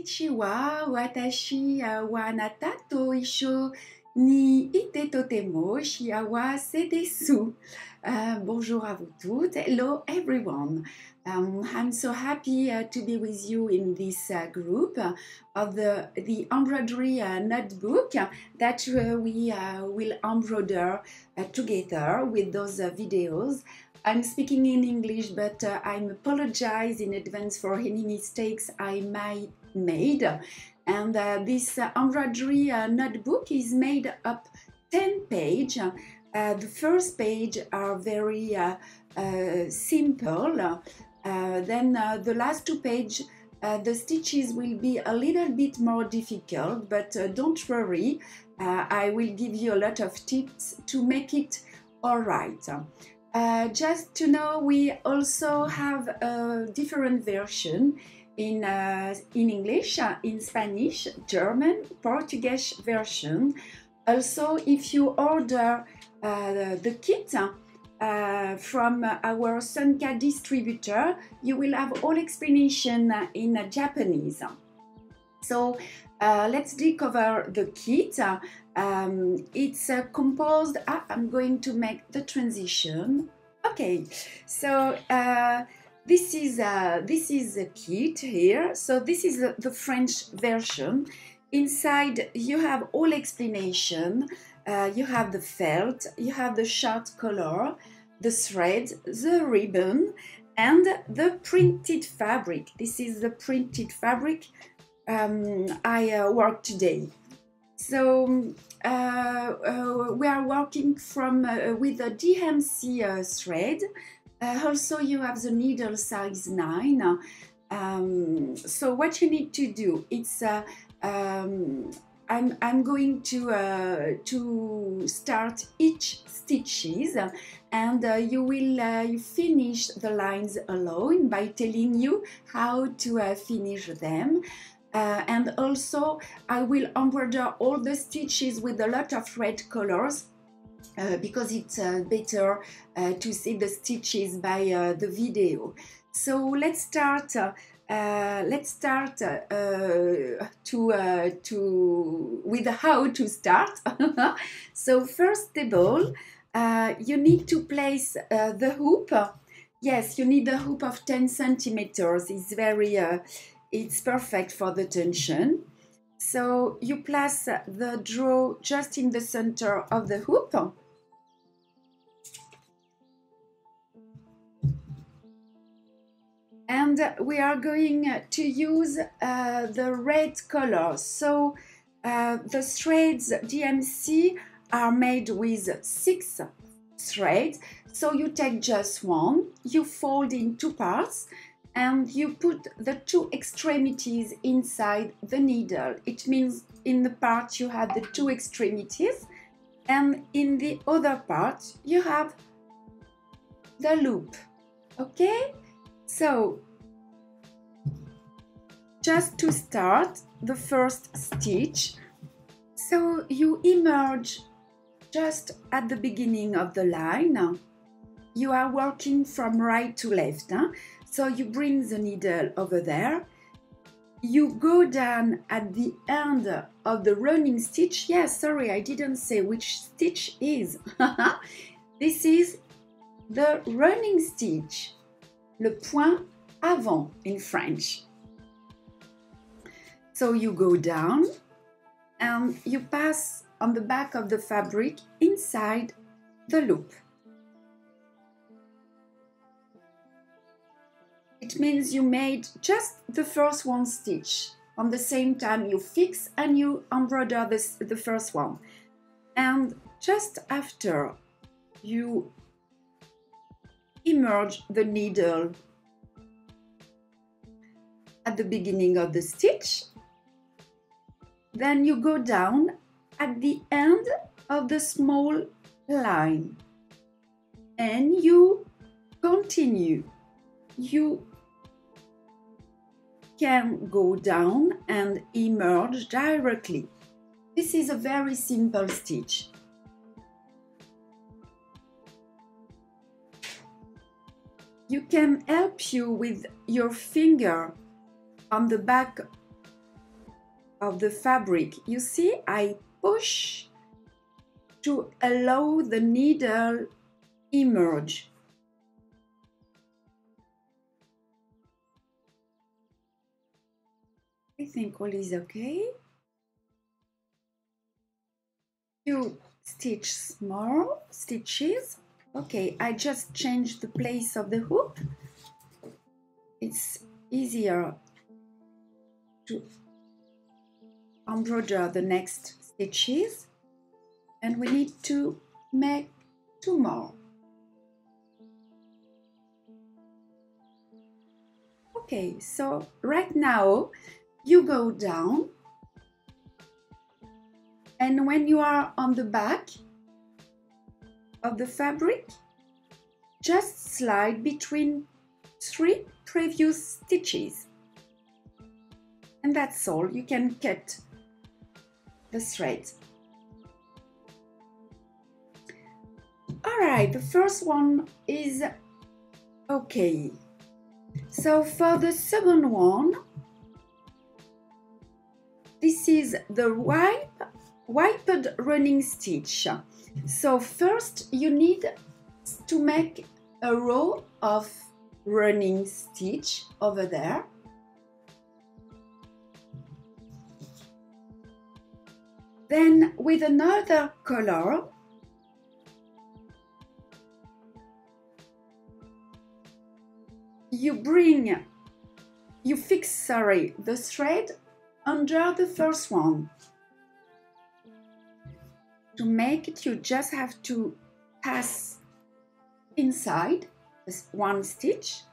Konnichiwa, watashi wa anata to isho ni ite totemo shia wa sedesu. Bonjour à vous toutes. Hello everyone. I'm so happy to be with you in this group of the embroidery notebook that we will embroider together with those videos. I'm speaking in English, but I apologize in advance for any mistakes I might made. And this embroidery notebook is made up 10 pages. The first page are very simple. Then the last 2 pages, the stitches will be a little bit more difficult, but don't worry. I will give you a lot of tips to make it all right. Just to know, we also have a different version in English, in Spanish, German, Portuguese version. Also, if you order the kit from our Sunka distributor, you will have all explanation in Japanese. So let's discover the kit. It's composed. I'm going to make the transition. Okay, so this is the kit here. So this is the French version. Inside you have all explanation. You have the felt, you have the chart color, the thread, the ribbon, and the printed fabric. This is the printed fabric I work today. So we are working from with a DMC thread. Also, you have the needle size 9. So what you need to do, it's I'm going to start each stitches, and you will finish the lines alone by telling you how to finish them. And also I will embroider all the stitches with a lot of red colors because it's better to see the stitches by the video. So let's start. With how to start. So first of all, you need to place the hoop. Yes, you need a hoop of 10 centimeters. It's very it's perfect for the tension. So you place the draw just in the center of the hoop. And we are going to use the red color. So the threads DMC are made with 6 threads. So you take just one, you fold in 2 parts, and you put the 2 extremities inside the needle. It means in the part you have the 2 extremities, and in the other part you have the loop. Okay? So, just to start the first stitch, so you emerge just at the beginning of the line. You are working from right to left. So you bring the needle over there. You go down at the end of the running stitch. Yes, sorry, I didn't say which stitch is. This is the running stitch. Le point avant in French. So you go down and you pass on the back of the fabric inside the loop. It means you made just the first 1 stitch. On the same time you fix and you embroider the first one. And just after you emerge the needle at the beginning of the stitch, then you go down at the end of the small line and you continue. You can go down and emerge directly. This is a very simple stitch. You can help you with your finger on the back of the fabric. You see, I push to allow the needle emerge. I think all is okay. You stitch small stitches. Okay, I just changed the place of the hoop. It's easier to embroider the next stitches, and we need to make 2 more. Okay, so right now you go down, and when you are on the back of the fabric, just slide between 3 previous stitches, and that's all. You can cut the thread. Alright, the first one is okay. So for the second one, this is the wiped running stitch. So first you need to make a row of running stitch over there. Then with another color, you fix the thread under the first one. To make it, you just have to pass inside this one stitch,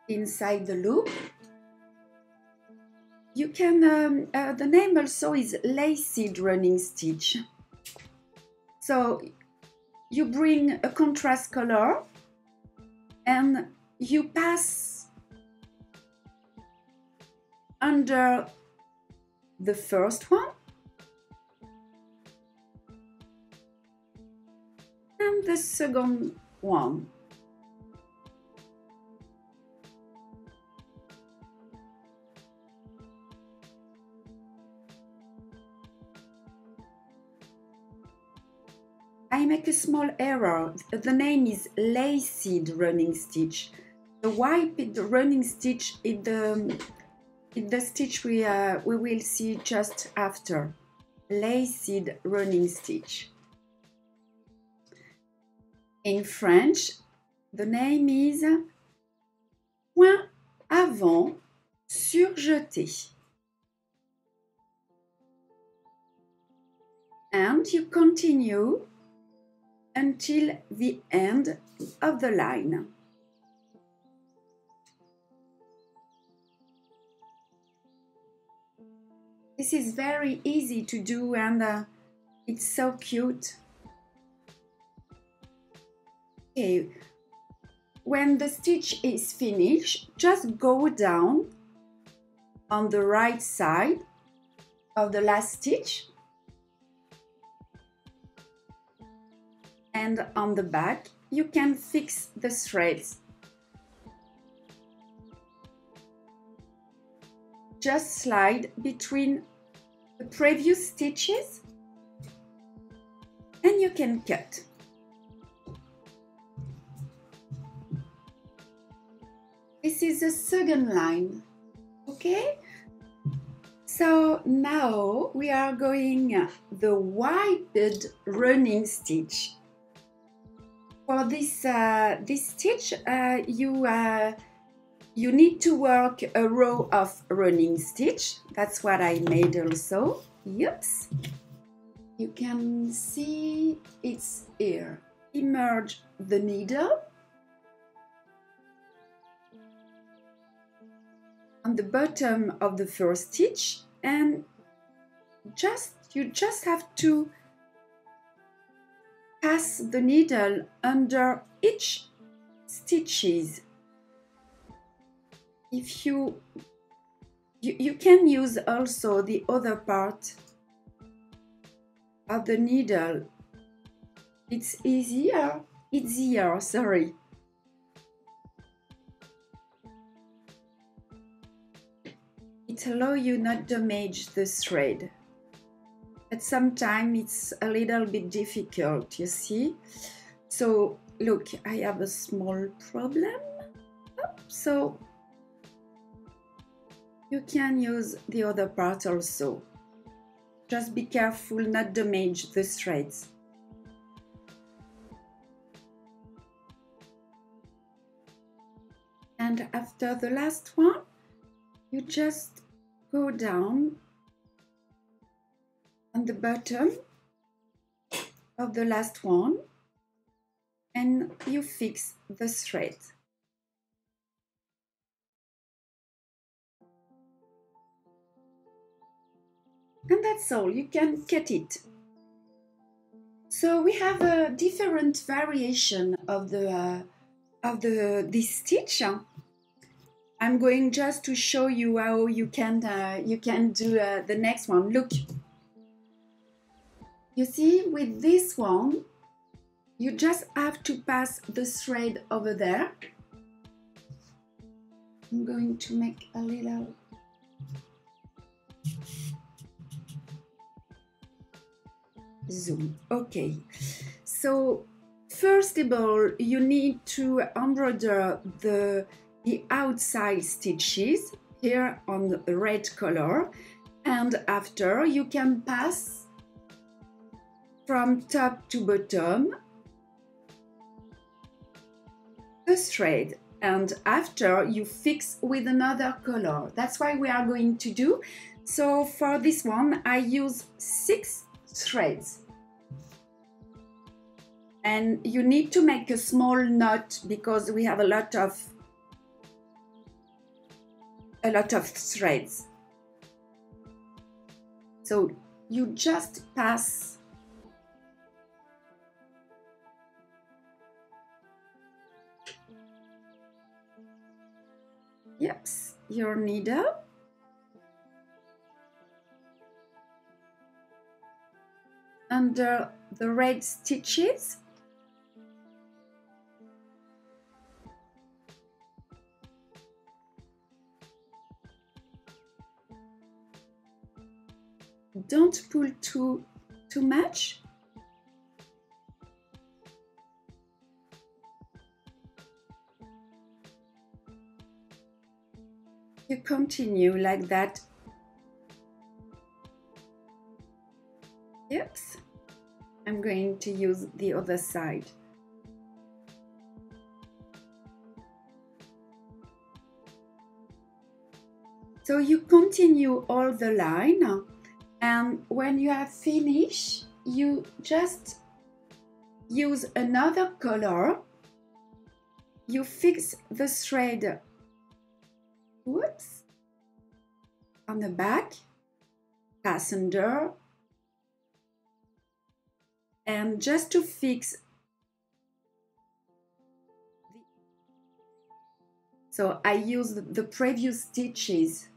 inside the loop. You can, the name also is laced running stitch. So you bring a contrast color and you pass under the first one and the second one. I make a small error. The name is laced running stitch. The wiped running stitch is the stitch we will see just after. Laced running stitch. In French, the name is point avant surjeté. And you continue until the end of the line. This is very easy to do, and it's so cute. Okay, when the stitch is finished, just go down on the right side of the last stitch, and on the back you can fix the threads. Just slide between the previous stitches and you can cut. This is the second line, okay? So now we are going the wiped running stitch. For this stitch, you need to work a row of running stitch. That's what I made also. Oops. You can see it's here. Immerse the needle on the bottom of the first stitch, and you just have to pass the needle under each stitches. If you can use also the other part of the needle. It's easier, sorry. It it allows you not damage the thread. But sometimes it's a little bit difficult, you see. So look, I have a small problem. So you can use the other part also. Just be careful not damage the threads. And after the last one, you just go down on the bottom of the last one and you fix the thread. And that's all, you can cut it. So we have a different variation of this stitch. I'm going just to show you how you can do the next one. Look, you see, with this one, you just have to pass the thread over there. I'm going to make a little zoom. Okay, so first of all, you need to embroider the outside stitches here on the red color, and after you can pass from top to bottom the thread, and after you fix with another color. That's what we are going to do. So for this one I use 6 threads, and you need to make a small knot because we have a lot of threads. So you just pass your needle under the red stitches. Don't pull too much. You continue like that. I'm going to use the other side. So you continue all the line, and when you have finished, you just use another color. You fix the thread, on the back, pass under, and just to fix. So I use the previous stitches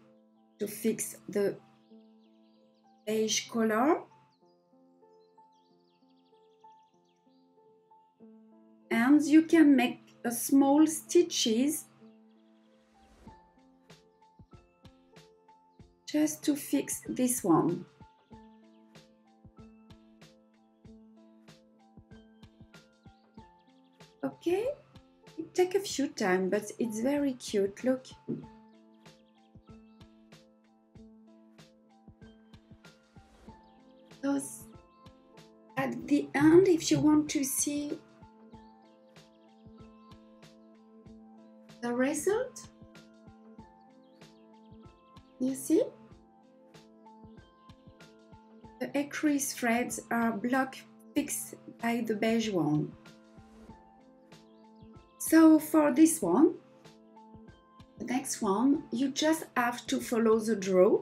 to fix the beige color, and you can make a small stitches just to fix this one. Okay, it takes a few times, but it's very cute. Look. So at the end, if you want to see the result, you see? The ecru threads are block fixed by the beige one. So for this one, the next one, you just have to follow the draw.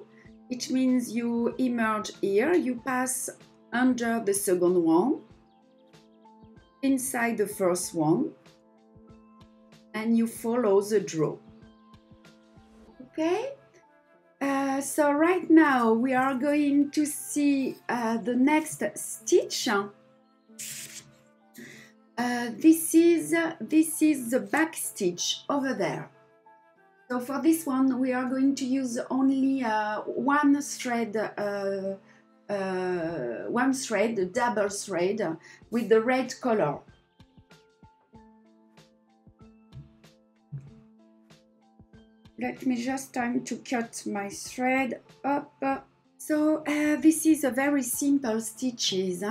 It means you emerge here, you pass under the second one, inside the first one, and you follow the draw. Okay? So right now we are going to see the next stitch. This is the back stitch over there. So for this one, we are going to use only one thread, double thread with the red color. Let me just time to cut my thread up. So this is a very simple stitches.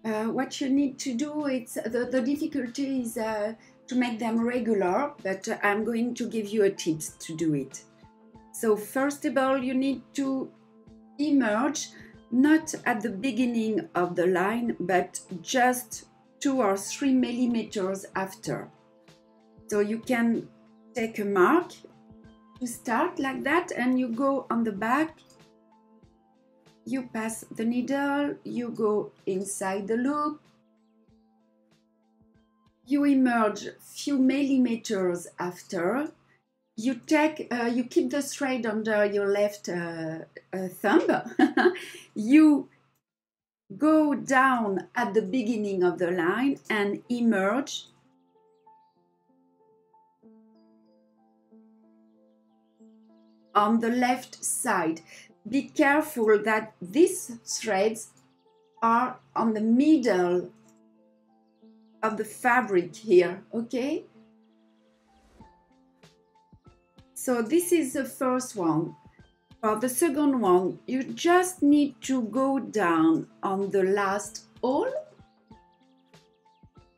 What you need to do, it's the difficulty is to make them regular, but I'm going to give you a tip to do it. So first of all, you need to emerge not at the beginning of the line, but just 2 or 3 millimeters after. So you can take a mark to start like that, and you go on the back, you pass the needle, you go inside the loop, you emerge few millimeters after, you take, you keep the thread under your left thumb, you go down at the beginning of the line and emerge on the left side. Be careful that these threads are on the middle of the fabric here, okay? So this is the first one. For the second one, you just need to go down on the last hole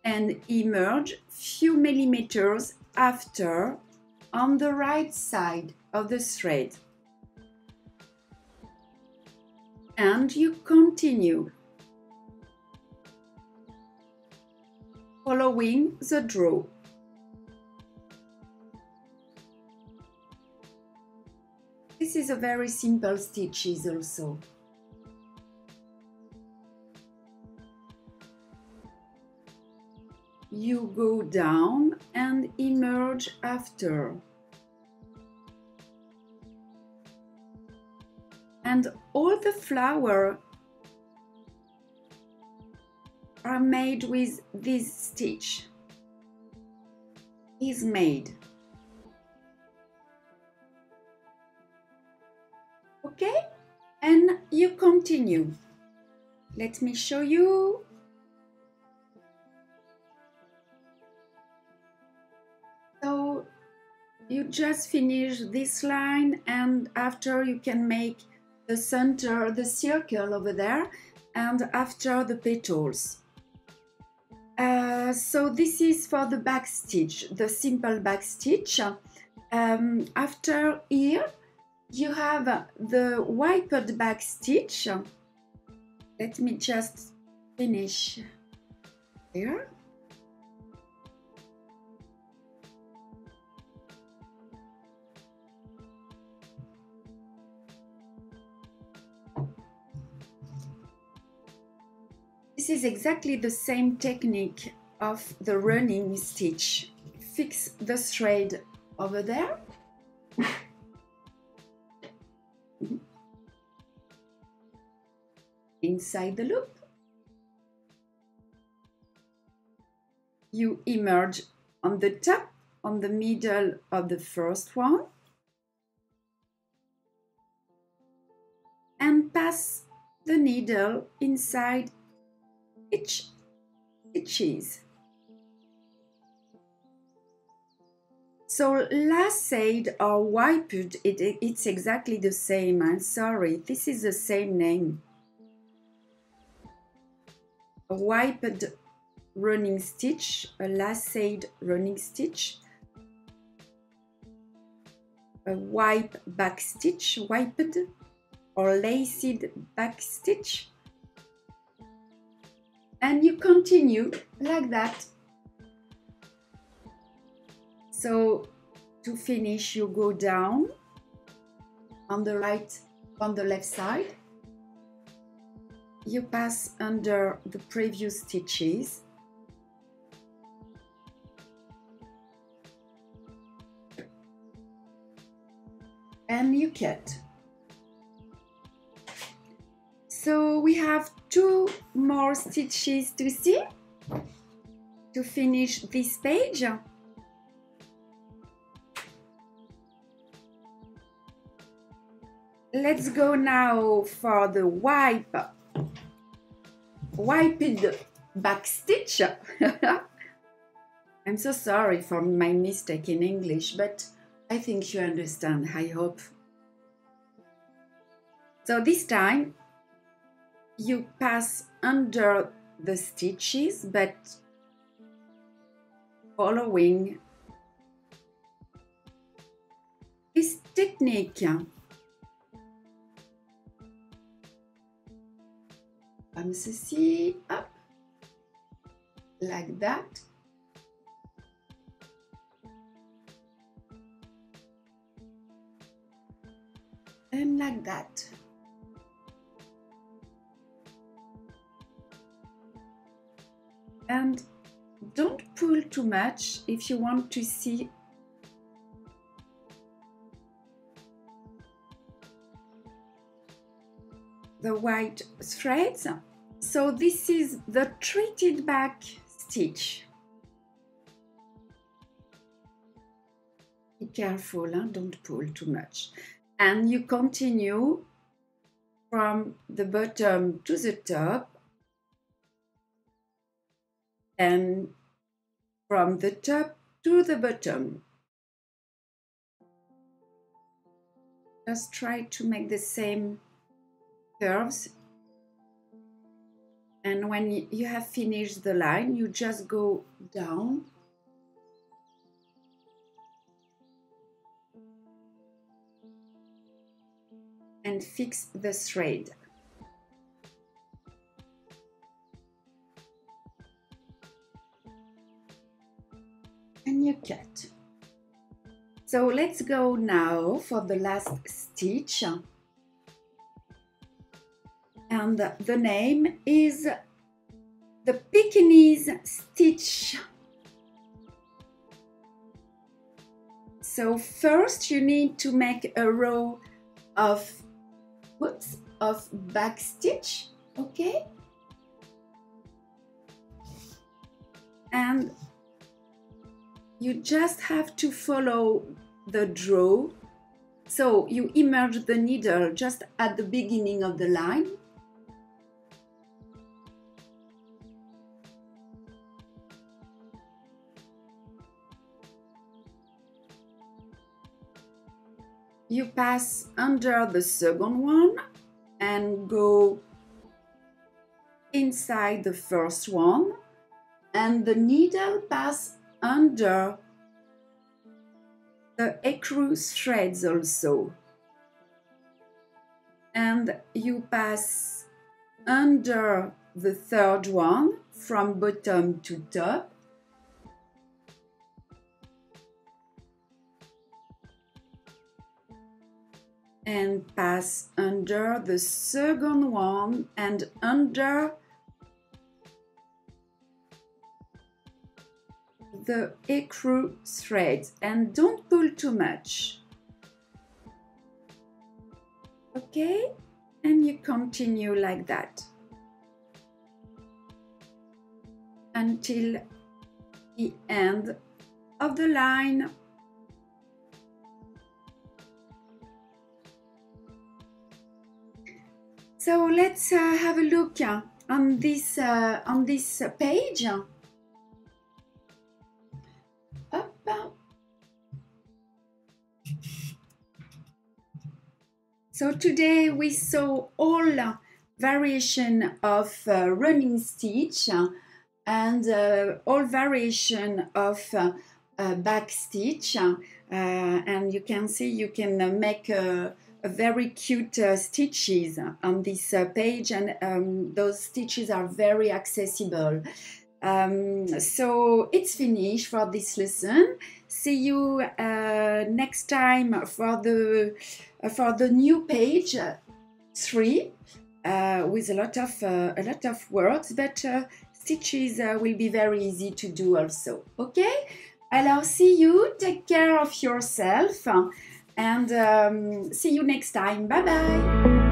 and emerge few millimeters after on the right side of the thread. And you continue following the draw. This is a very simple stitches also. You go down and emerge after. And all the flowers are made with this stitch. Is made. Okay? And you continue. Let me show you. So you just finish this line, and after you can make the center, the circle over there, and after the petals. So this is for the back stitch, the simple back stitch. After here, you have the wiped back stitch. Let me just finish here. This is exactly the same technique of the running stitch. Fix the thread over there. Inside the loop. You emerge on the top, on the middle of the first one, and pass the needle inside each stitches. So laced or wiped, it's exactly the same. I'm sorry, this is the same name. A wiped running stitch, a laced running stitch, a wipe back stitch, wiped or laced back stitch. And you continue like that. So to finish, you go down on the right, on the left side. You pass under the previous stitches. And you cut. So we have 2 more stitches to see to finish this page. let's go now for the wiped back stitch. I'm so sorry for my mistake in English, but I think you understand, I hope. So this time you pass under the stitches, but following this technique. Comme ceci, up, like that. And like that. And don't pull too much if you want to see the white threads. So this is the treated back stitch. Be careful, huh? Don't pull too much. And you continue from the bottom to the top and from the top to the bottom. Just try to make the same curves, and when you have finished the line, you just go down and fix the thread. And you cut. So let's go now for the last stitch. And the name is the Pekingese stitch. So first you need to make a row of back stitch, okay? And you just have to follow the draw. So you immerse the needle just at the beginning of the line. You pass under the second one and go inside the first one, and the needle pass under the ecru threads also. And you pass under the third one from bottom to top. And pass under the second one and under the ecru threads, and don't pull too much. Okay, and you continue like that until the end of the line. So let's have a look on this page. Up. So today we saw all variation of running stitch and all variation of back stitch, and you can see you can make a very cute stitches on this page, and those stitches are very accessible. So it's finished for this lesson. See you next time for the new page 3 with a lot of words, but stitches will be very easy to do also. Okay, alors see you, take care of yourself, and see you next time. Bye bye.